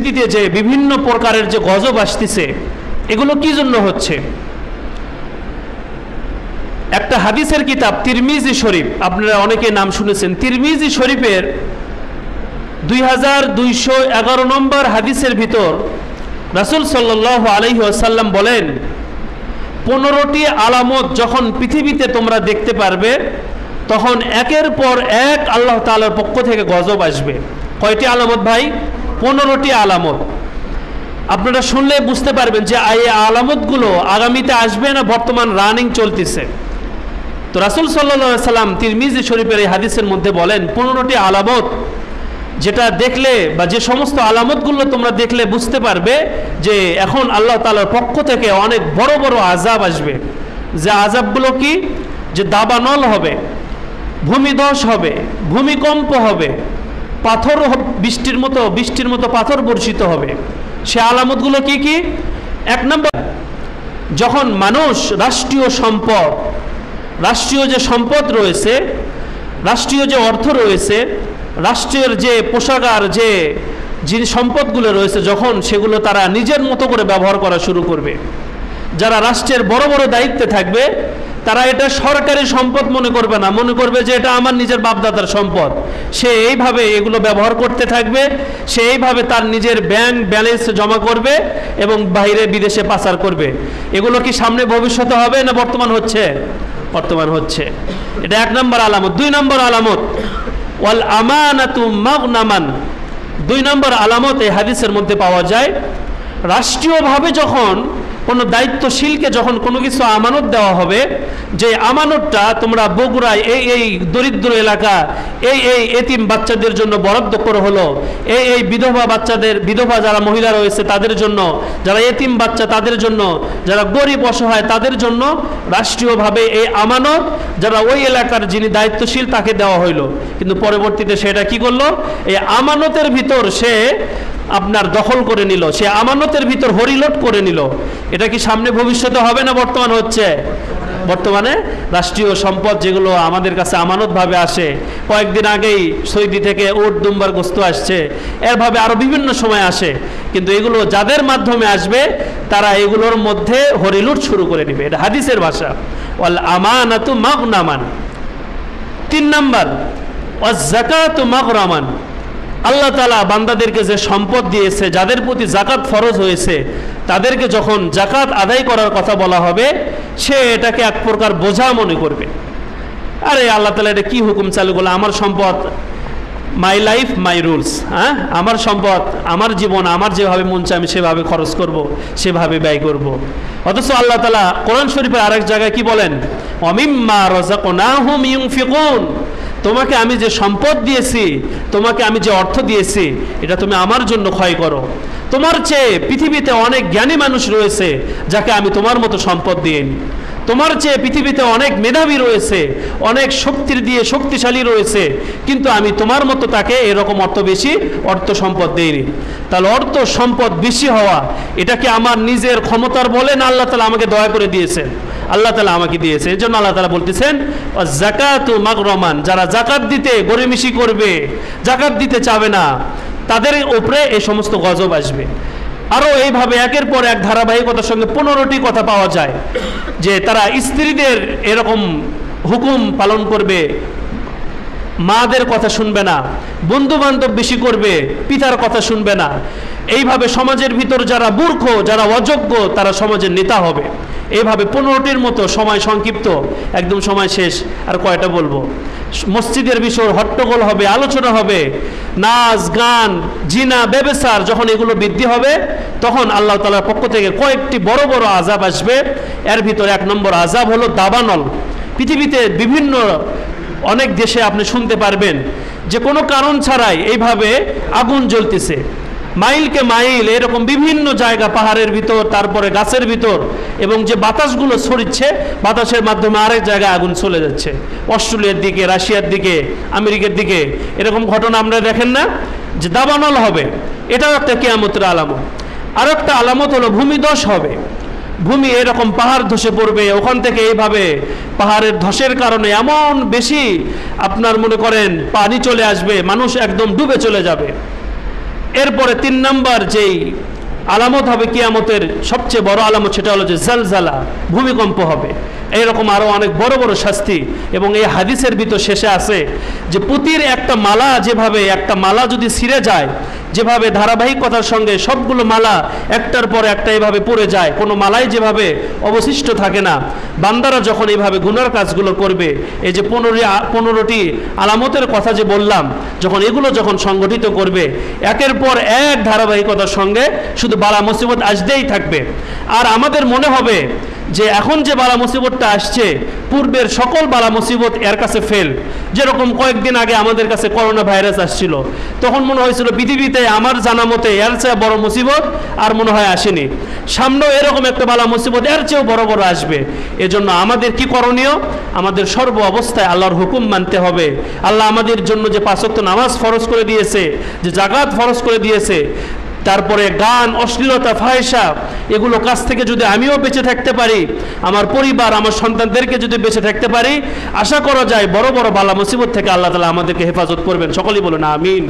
পরিস্থিতিতে যে বিভিন্ন প্রকারের যে গজব আসতেছে, এগুলো কি জন্য হচ্ছে? একটা হাদিসের কিতাব তিরমিজি শরীফ, আপনারা অনেকে নাম শুনেছেন। তিরমিজি শরীফের 2211 নম্বর হাদিসের ভিতর রাসূল সাল্লাল্লাহু আলাইহি ওয়াসাল্লাম বলেন, 15টি আলামত যখন পৃথিবীতে তোমরা দেখতে পারবে, তখন একের পর এক আল্লাহ তাআলার পক্ষ থেকে গজব আসবে। কয়টি আলামত ভাই? 15টি আলামত। আপনারা শুনলে বুঝতে পারবেন যে এই আলামতগুলো আগামীতে আসবে না বর্তমান রানিং চলতেছে। তো রাসূল সাল্লাল্লাহু আলাইহি ওয়াসাল্লাম তিরমিজি শরীফের এই হাদিসের মধ্যে বলেন, 15টি আলামত যেটা দেখলে বা যে সমস্ত আলামতগুলো তোমরা দেখলে বুঝতে পারবে যে এখন আল্লাহ তাআলার পক্ষ থেকে অনেক বড় বড় আযাব আসবে। যে আযাবগুলো কি? যে দাবানল হবে, ভূমিধস হবে, ভূমিকম্প হবে, পাথর বৃষ্টির মতো পাথর বর্ষিত হবে। সে আলামতগুলো কি কি? 1 নম্বর, যখন মানুষ রাষ্ট্রীয় যে সম্পদ রয়েছে, রাষ্ট্রীয় যে অর্থ রয়েছে, রাষ্ট্রের যে পোশাকার যে সম্পদগুলো রয়েছে, যখন সেগুলো তারা নিজের মতো করে ব্যবহার করা শুরু করবে। যারা রাষ্ট্রের বড় বড় দায়িত্বে থাকবে, তারা এটা সরকারি সম্পদ মনে করবে না, মনে করবে যে এটা আমার নিজের বাপদাদার সম্পদ। সে এইভাবে এগুলো ব্যবহার করতে থাকবে, সে এইভাবে তার নিজের ব্যাংক ব্যালেন্স জমা করবে এবং বাইরে বিদেশে পাচার করবে। এগুলো কি সামনে ভবিষ্যতে হবে না বর্তমান হচ্ছে? বর্তমান হচ্ছে। এটা 1 নম্বর আলামত। 2 নম্বর আলামত, ওয়াল আমানাতু মাগনামান। 2 নম্বর আলামত এই হাদিসের মধ্যে পাওয়া যায়, রাষ্ট্রীয়ভাবে যখন কোনো দায়িত্বশীলকে যখন কোনো কিছু আমানত দেওয়া হবে, যে আমানতটা তোমরা বগুড়ায় এই দরিদ্র এলাকা এই এতিম বাচ্চাদের জন্য বরাদ্দ করা হলো, এই বিধবা যারা মহিলা রয়েছে তাদের জন্য, যারা এতিম বাচ্চা তাদের জন্য, যারা গরিব অসহায় তাদের জন্য রাষ্ট্রীয়ভাবে এই আমানত যারা ওই এলাকার যিনি দায়িত্বশীল তাকে দেওয়া হইলো। কিন্তু পরবর্তীতে সেটা কি করলো? এই আমানতের ভিতর সে আপনার দখল করে নিল, সে আমানতের ভিতর হরিলোট করে নিল। এটা কি সামনে ভবিষ্যতে হবে না বর্তমান হচ্ছে? বর্তমানে রাষ্ট্রীয় সম্পদ যেগুলো আমাদের কাছে আমানতভাবে আসে, কয়েকদিন আগেই সৌদি থেকে উট দুম্বার গোস্ত আসছে, এরভাবে আরও বিভিন্ন সময় আসে, কিন্তু এগুলো যাদের মাধ্যমে আসবে তারা এগুলোর মধ্যে হরিলুট শুরু করে নেবে। এটা হাদিসের ভাষা, ওয়াল আমানাতু মাগনামান। 3 নম্বর, ওয়াজ যাকাতু মাগরামান। আল্লাহ তাআলা বান্দাদেরকে যে সম্পদ দিয়েছে, যাদের প্রতি জাকাত ফরজ হয়েছে, তাদেরকে যখন জাকাত আদায় করার কথা বলা হবে, সে এটাকে এক প্রকার বোঝা মনে করবে। আরে আল্লাহ তাআলা এটা কি হুকুম চালু করলো? আমার সম্পদ, মাই লাইফ মাই রুলস। হ্যাঁ, আমার সম্পদ, আমার জীবন, আমার যেভাবে মন চায় আমি সেভাবে খরচ করব, সেভাবে ব্যয় করব। অথচ আল্লাহ তাআলা কোরআন শরীফের আরেক জায়গায় কি বলেন? ওয়ামিম্মা রাযাকনাহুম ইউনফিকুন। তোমাকে আমি যে সম্পদ দিয়েছি, তোমাকে আমি যে অর্থ দিয়েছি, এটা তুমি আমার জন্য ক্ষয় করো। তোমার চেয়ে পৃথিবীতে অনেক জ্ঞানী মানুষ রয়েছে যাকে আমি তোমার মতো সম্পদ দিইনি। তোমার চেয়ে পৃথিবীতে অনেক মেধাবী রয়েছে, অনেক শক্তিশালী রয়েছে, কিন্তু আমি তোমার মতো তাকে এরকম অর্থ সম্পদ দেইনি। তাহলে অর্থ সম্পদ বেশি হওয়া এটা কি আমার নিজের ক্ষমতার বলে, না আল্লাহ তাআলা আমাকে দয়া করে দিয়েছেন? আল্লাহ তাআলা আমাকে দিয়েছে। এই জন্য আল্লাহ তাআলা বলতেছেন যাকাতু মাগরামান। যারা জাকাত দিতে গরিমিশি করবে, জাকাত দিতে চাবে না, তাদের উপরে এই সমস্ত গজব আসবে। আরও এইভাবে একের পর এক ধারাবাহিকতার সঙ্গে 15টি কথা পাওয়া যায় যে তারা স্ত্রীদের এরকম হুকুম পালন করবে, মাদের কথা শুনবে না, বন্ধু বান্ধব বেশি করবে, পিতার কথা শুনবে না। এইভাবে সমাজের ভিতর যারা মূর্খ, যারা অযোগ্য, তারা সমাজের নেতা হবে। এইভাবে 15টির মতো, সময় সংক্ষিপ্ত, একদম সময় শেষ, আর কয়টা বলবো। মসজিদের বিষয় হট্টগোল হবে, আলোচনা হবে, নাচ গান, জিনা, ব্যভিচার, যখন এগুলো বৃদ্ধি হবে তখন আল্লাহ তাআলার পক্ষ থেকে কয়েকটি বড় বড় আযাব আসবে। এর ভিতরে 1 নম্বর আযাব হলো দাবানল। পৃথিবীতে বিভিন্ন অনেক দেশে আপনি শুনতে পারবেন যে কোনো কারণ ছাড়াই এইভাবে আগুন জ্বলতেছে, মাইলকে মাইল এরকম বিভিন্ন জায়গা, পাহাড়ের ভিতর, তারপরে গাছের ভিতর, এবং যে বাতাসগুলো ছড়িচ্ছে, বাতাসের মাধ্যমে আরেক জায়গায় আগুন চলে যাচ্ছে, অস্ট্রেলিয়ার দিকে, রাশিয়ার দিকে, আমেরিকার দিকে। এরকম ঘটনা আমরা দেখেন না যে দাবানল হবে? এটাও একটা কিয়ামতের আলামত। আর একটা আলামত হলো ভূমিধস হবে। ভূমি এরকম পাহাড় ধসে পড়বে, ওখান থেকে এইভাবে পাহাড়ের ধসের কারণে এমন বেশি আপনার মনে করেন পানি চলে আসবে, মানুষ একদম ডুবে চলে যাবে। এরপরে 3 নম্বর যেই আলামত হবে কিয়ামতের সবচেয়ে বড় আলামত, সেটা হলো যে জালজালা, ভূমিকম্প হবে। এইরকম আরও অনেক বড় বড় শাস্তি। এবং এই হাদিসের ভিতর শেষে আছে যে পুতির একটা মালা, যেভাবে একটা মালা যদি ছিঁড়ে যায়, যেভাবে ধারাবাহিকতার সঙ্গে সবগুলো মালা একটার পর একটা এভাবে পড়ে যায়, কোনো মালাই যেভাবে অবশিষ্ট থাকে না, বান্দারা যখন এইভাবে গুনার কাজগুলো করবে, এই যে 15টি আলামতের কথা যে বললাম, যখন এগুলো যখন সংগঠিত করবে, একের পর এক ধারাবাহিকতার সঙ্গে শুধু বালা মুসিবত আসতেই থাকবে। আর আমাদের মনে হবে যে এখন যে বালা মুসিবতটা আসছে, পূর্বের সকল বালা মুসিবত এর কাছে ফেল। যেরকম কয়েকদিন আগে আমাদের কাছে করোনা ভাইরাস আসছিল, তখন মনে হয়েছিল পৃথিবীতে আমার জানা মতে এর চেয়ে বড় মুসিবত আর মনে হয় আসেনি। সামনেও এরকম একটা বালা মুসিবত এর চেয়েও বড় বড় আসবে। এজন্য আমাদের কি করণীয়? আমাদের সর্ব অবস্থায় আল্লাহর হুকুম মানতে হবে। আল্লাহ আমাদের জন্য যে 5 ওয়াক্ত নামাজ ফরজ করে দিয়েছে, যে যাকাত ফরজ করে দিয়েছে, তারপরে গান, অশ্লীলতা, ফাহিশা, এগুলো কাছ থেকে যদি আমিও বেঁচে থাকতে পারি, আমার পরিবার, আমার সন্তানদেরকে যদি বেঁচে থাকতে পারি, আশা করা যায় বড় বড় বালা মুসিবত থেকে আল্লাহ তাআলা আমাদেরকে হেফাজত করবেন। সকলেই বলুন আমিন।